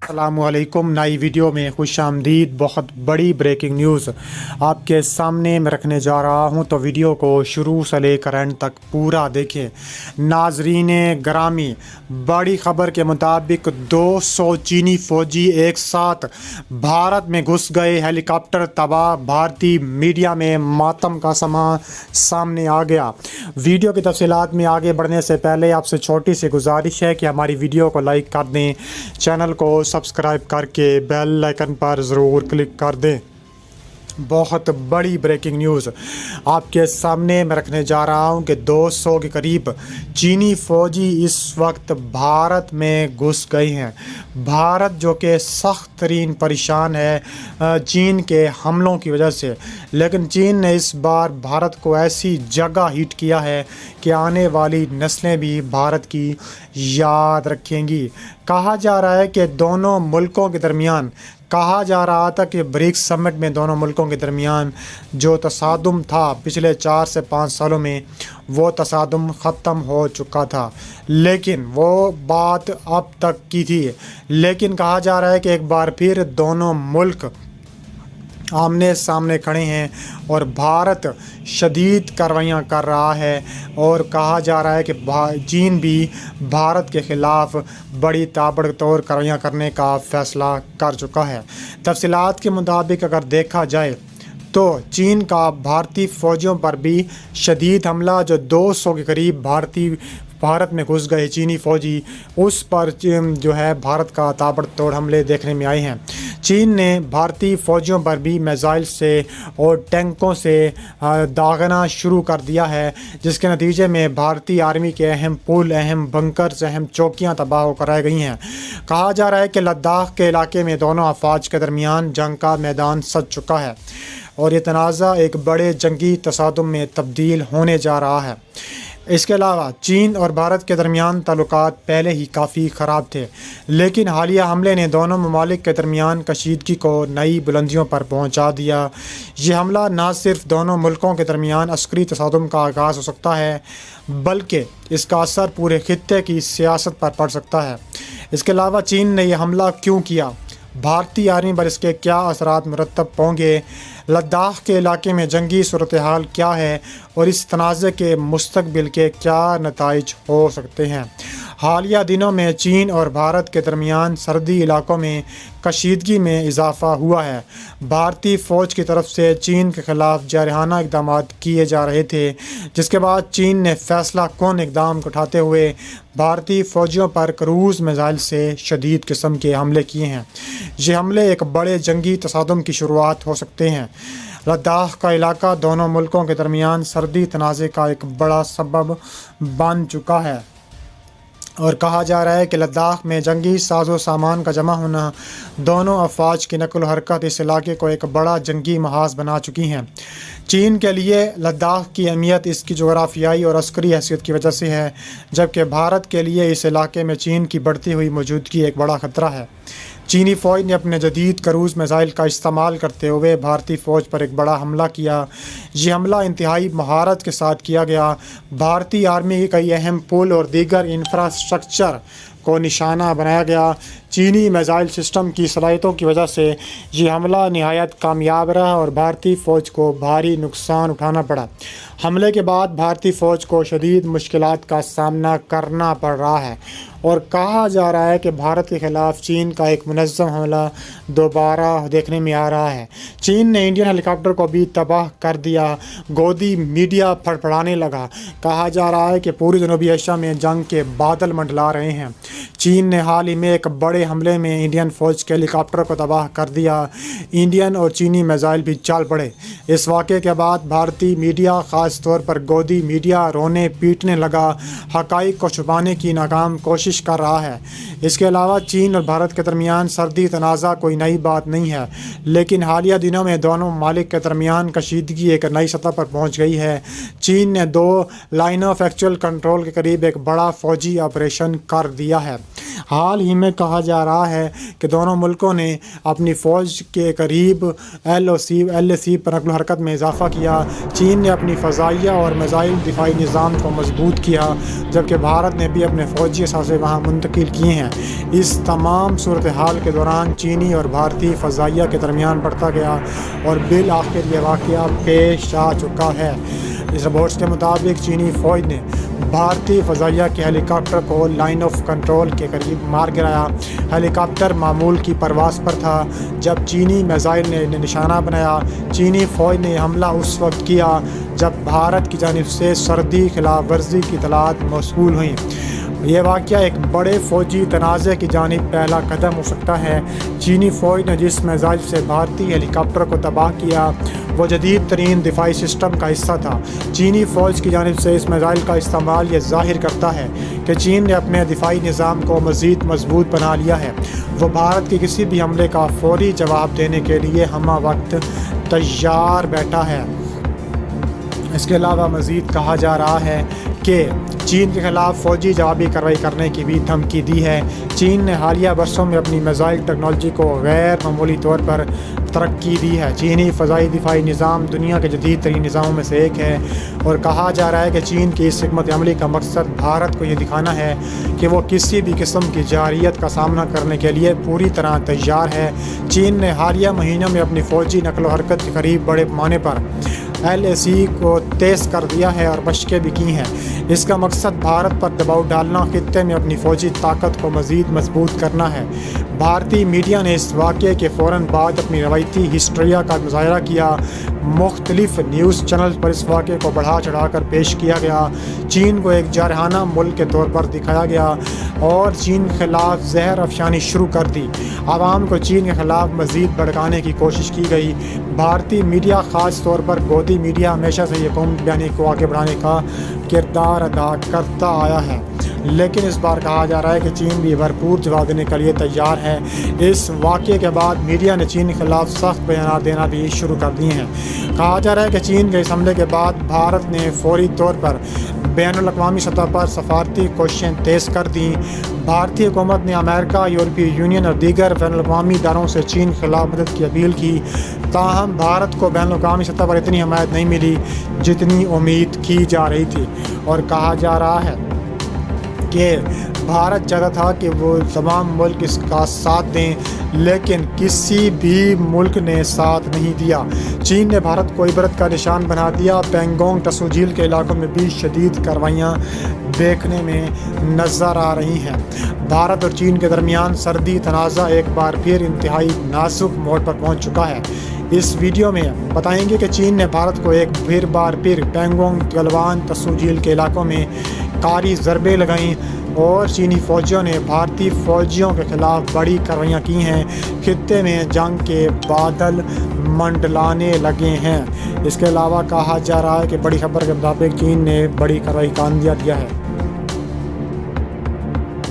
अस्सलामुअलैकुम। नई वीडियो में खुश आमदीद। बहुत बड़ी ब्रेकिंग न्यूज़ आपके सामने मैं रखने जा रहा हूं, तो वीडियो को शुरू से लेकर एंड तक पूरा देखें। नाजरीन ग्रामी, बड़ी खबर के मुताबिक 200 चीनी फ़ौजी एक साथ भारत में घुस गए, हेलीकॉप्टर तबाह। भारतीय मीडिया में मातम का समा सामने आ गया। वीडियो की तफसीलात में आगे बढ़ने से पहले आपसे छोटी सी गुजारिश है कि हमारी वीडियो को लाइक कर दें, चैनल को सब्सक्राइब करके बेल आइकन पर ज़रूर क्लिक कर दें। बहुत बड़ी ब्रेकिंग न्यूज़ आपके सामने मैं रखने जा रहा हूं कि 200 के करीब चीनी फ़ौजी इस वक्त भारत में घुस गए हैं। भारत जो कि सख्त तरीन परेशान है चीन के हमलों की वजह से, लेकिन चीन ने इस बार भारत को ऐसी जगह हिट किया है कि आने वाली नस्लें भी भारत की याद रखेंगी। कहा जा रहा है कि दोनों मुल्कों के दरमियान कहा जा रहा था कि ब्रिक्स समिट में दोनों मुल्कों के दरमियान जो तसादुम था पिछले 4 से 5 सालों में, वो तसादुम ख़त्म हो चुका था, लेकिन वो बात अब तक की थी। लेकिन कहा जा रहा है कि एक बार फिर दोनों मुल्क आमने सामने खड़े हैं और भारत शदीद कार्रवाइयाँ कर रहा है। और कहा जा रहा है कि चीन भी भारत के ख़िलाफ़ बड़ी ताबड़तोड़ कार्रवाइयाँ करने का फ़ैसला कर चुका है। तफसीलात के मुताबिक अगर देखा जाए तो चीन का भारतीय फ़ौजियों पर भी शदीद हमला, जो 200 के करीब भारत में घुस गए चीनी फ़ौजी, उस पर जो है भारत का ताबड़तोड़ हमले देखने में आए हैं। चीन ने भारतीय फ़ौजियों पर भी मिसाइल से और टैंकों से दागना शुरू कर दिया है, जिसके नतीजे में भारतीय आर्मी के अहम पुल, अहम बंकर्स, अहम चौकियां तबाह कराई गई हैं। कहा जा रहा है कि लद्दाख के इलाके में दोनों अफवाज के दरमियान जंग का मैदान सज चुका है और ये तनाज़ा एक बड़े जंगी तसादुम में तब्दील होने जा रहा है। इसके अलावा चीन और भारत के दरमियान ताल्लुकात पहले ही काफ़ी ख़राब थे, लेकिन हालिया हमले ने दोनों ममालिक के दरमियान कशीदगी को नई बुलंदियों पर पहुंचा दिया। ये हमला न सिर्फ दोनों मुल्कों के दरमियान अस्करी तसादुम का आगाज़ हो सकता है, बल्कि इसका असर पूरे खित्ते की सियासत पर पड़ सकता है। इसके अलावा चीन ने यह हमला क्यों किया, भारतीय आर्मी पर इसके क्या असरात मुरतब होंगे, लद्दाख के इलाके में जंगी सूरत हाल क्या है और इस तनाज़े के मुस्तकबिल के क्या नताइज हो सकते हैं। हालिया दिनों में चीन और भारत के दरमियान सरहदी इलाकों में कशीदगी में इजाफ़ा हुआ है। भारतीय फ़ौज की तरफ से चीन के ख़िलाफ़ जारहाना इक़दाम किए जा रहे थे, जिसके बाद चीन ने फ़ैसला कौन इक़दाम उठाते हुए भारतीय फ़ौजियों पर क्रूज़ मिसाइल से शदीद किस्म के हमले किए हैं। ये हमले एक बड़े जंगी तसादुम की शुरुआत हो सकते हैं। लद्दाख का इलाका दोनों मुल्कों के दरमियान सर्दी तनाज़े का एक बड़ा सबब बन चुका है और कहा जा रहा है कि लद्दाख में जंगी साजो सामान का जमा होना दोनों अफवाज की नकल हरकत इस इलाके को एक बड़ा जंगी महाज बना चुकी हैं। चीन के लिए लद्दाख की अहमियत इसकी जोग्राफियाई और अस्करी हैसियत की वजह से है, जबकि भारत के लिए इस इलाके में चीन की बढ़ती हुई मौजूदगी एक बड़ा ख़तरा है। चीनी फ़ौज ने अपने जदीद क्रूज़ मिसाइल का इस्तेमाल करते हुए भारतीय फ़ौज पर एक बड़ा हमला किया। ये हमला इंतहाई महारत के साथ किया गया। भारतीय आर्मी के कई अहम पुल और दीगर इंफ्रास्ट्रक्चर को निशाना बनाया गया। चीनी मिसाइल सिस्टम की सलाहियतों की वजह से ये हमला नहायत कामयाब रहा और भारतीय फ़ौज को भारी नुकसान उठाना पड़ा। हमले के बाद भारतीय फ़ौज को शदीद मुश्किलात का सामना करना पड़ रहा है और कहा जा रहा है कि भारत के ख़िलाफ़ चीन का एक मुनज़्ज़म हमला दोबारा देखने में आ रहा है। चीन ने इंडियन हेलीकॉप्टर को भी तबाह कर दिया। गोदी मीडिया फड़फड़ाने लगा। कहा जा रहा है कि पूरी जनूबी एशिया में जंग के बादल मंडला रहे हैं। चीन ने हाल ही में एक बड़े हमले में इंडियन फ़ौज के हेलीकॉप्टर को तबाह कर दिया। इंडियन और चीनी मिसाइल भी चल पड़े। इस वाक़े के बाद भारतीय मीडिया, ख़ास तौर पर गोदी मीडिया, रोने पीटने लगा, हक़ाइक़ को छुपाने की नाकाम कोशिश कर रहा है। इसके अलावा चीन और भारत के दरमियान सर्दी तनाज़ा कोई नई बात नहीं है, लेकिन हालिया दिनों में दोनों ममालिक के दरमियान कशीदगी एक नई सतह पर पहुँच गई है। चीन ने 2 लाइन ऑफ एक्चुअल कंट्रोल के करीब एक बड़ा फ़ौजी ऑपरेशन कर दिया है। हाल ही में कहा جا رہا ہے کہ دونوں ملکوں نے اپنی فوج کے قریب LAC پر نقل و حرکت میں اضافہ کیا۔ چین نے اپنی فضائیہ اور میزائل دفاعی نظام کو مضبوط کیا، جبکہ بھارت نے بھی اپنے فوجی اثاثے وہاں منتقل کیے ہیں۔ اس تمام صورتحال کے دوران چینی اور بھارتی فضائیہ کے درمیان بڑھتا گیا اور بالآخر یہ واقعہ پیش آ چکا ہے۔ اس رپورٹس کے مطابق چینی فوج نے بھارتی فضائیہ کے ہیلی کاپٹر کو لائن آف کنٹرول کے قریب مار گرایا۔ ہیلی کاپٹر معمول کی پرواز پر تھا جب چینی میزائل نے انہیں نشانہ بنایا۔ چینی فوج نے یہ حملہ اس وقت کیا جب بھارت کی جانب سے سرحدی خلاف ورزی کی اطلاعات موصول ہوئیں۔ یہ واقعہ ایک بڑے فوجی تنازع کی جانب پہلا قدم ہو سکتا ہے۔ چینی فوج نے جس میزائل سے بھارتی ہیلی کاپٹر کو تباہ کیا وہ جدید ترین دفاعی سسٹم کا حصہ تھا۔ چینی فوج کی جانب سے اس میزائل کا استعمال یہ ظاہر کرتا ہے کہ چین نے اپنے دفاعی نظام کو مزید مضبوط بنا لیا ہے۔ وہ بھارت کے کسی بھی حملے کا فوری جواب دینے کے لیے ہمہ وقت تیار بیٹھا ہے۔ اس کے علاوہ مزید کہا جا رہا ہے کہ چین کے خلاف فوجی جوابی کارروائی کرنے کی بھی دھمکی دی ہے۔ چین نے حالیہ برسوں میں اپنی میزائل ٹیکنالوجی کو غیر معمولی طور پر ترقی دی ہے۔ چینی فضائی دفاعی نظام دنیا کے جدید ترین نظاموں میں سے ایک ہے اور کہا جا رہا ہے کہ چین کی اس حکمت عملی کا مقصد بھارت کو یہ دکھانا ہے کہ وہ کسی بھی قسم کی جارحیت کا سامنا کرنے کے لیے پوری طرح تیار ہے۔ چین نے حالیہ مہینوں میں اپنی فوجی نقل و حرکت کے قریب بڑے پیمانے پر LAC کو تیز کر دیا ہے اور مشقیں بھی کی ہیں۔ اس کا مقصد بھارت پر دباؤ ڈالنا، خطے میں اپنی فوجی طاقت کو مزید مضبوط کرنا ہے۔ بھارتی میڈیا نے اس واقعے کے فوراً بعد اپنی روایتی ہسٹریہ کا مظاہرہ کیا۔ مختلف نیوز چینلز پر اس واقعے کو بڑھا چڑھا کر پیش کیا گیا۔ چین کو ایک جارحانہ ملک کے طور پر دکھایا گیا اور چین کے خلاف زہر افشانی شروع کر دی۔ عوام کو چین کے خلاف مزید بھڑکانے کی کوشش کی گئی۔ بھارتی میڈیا، خاص طور پر گودی میڈیا، ہمیشہ سے یہ قوم بیانی کو آگے بڑھانے کا کردار ادا کرتا آیا ہے، لیکن اس بار کہا جا رہا ہے کہ چین بھی بھرپور جواب دینے کے لیے تیار ہے۔ اس واقعے کے بعد میڈیا نے چین کے خلاف سخت بیانات دینا بھی شروع کر دیے ہیں۔ کہا جا رہا ہے کہ چین کے اس حملے کے بعد بھارت نے فوری طور پر بین الاقوامی سطح پر سفارتی کوششیں تیز کر دیں۔ بھارتی حکومت نے امریکہ، یورپی یونین اور دیگر بین الاقوامی اداروں سے چین کے خلاف مدد کی اپیل کی، تاہم بھارت کو بین الاقوامی سطح پر اتنی حمایت نہیں ملی جتنی امید کی جا رہی تھی، اور کہا جا رہا ہے کہ بھارت چاہتا تھا کہ وہ تمام ملک اس کا ساتھ دیں، لیکن کسی بھی ملک نے ساتھ نہیں دیا۔ چین نے بھارت کو عبرت کا نشان بنا دیا۔ پینگونگ ٹسو جھیل کے علاقوں میں بھی شدید کارروائیاں دیکھنے میں نظر آ رہی ہیں۔ بھارت اور چین کے درمیان سرحدی تنازع ایک بار پھر انتہائی نازک موڑ پر پہنچ چکا ہے۔ اس ویڈیو میں بتائیں گے کہ چین نے بھارت کو ایک بار پھر پینگونگ گلوان ٹسو جھیل کے علاقوں میں کاری ضربیں لگائیں اور چینی فوجیوں نے بھارتی فوجیوں کے خلاف بڑی کارروائیاں کی ہیں۔ خطے میں جنگ کے بادل منڈلانے لگے ہیں۔ اس کے علاوہ کہا جا رہا ہے کہ بڑی خبر کے مطابق چین نے بڑی کارروائی کا عندیہ دیا ہے۔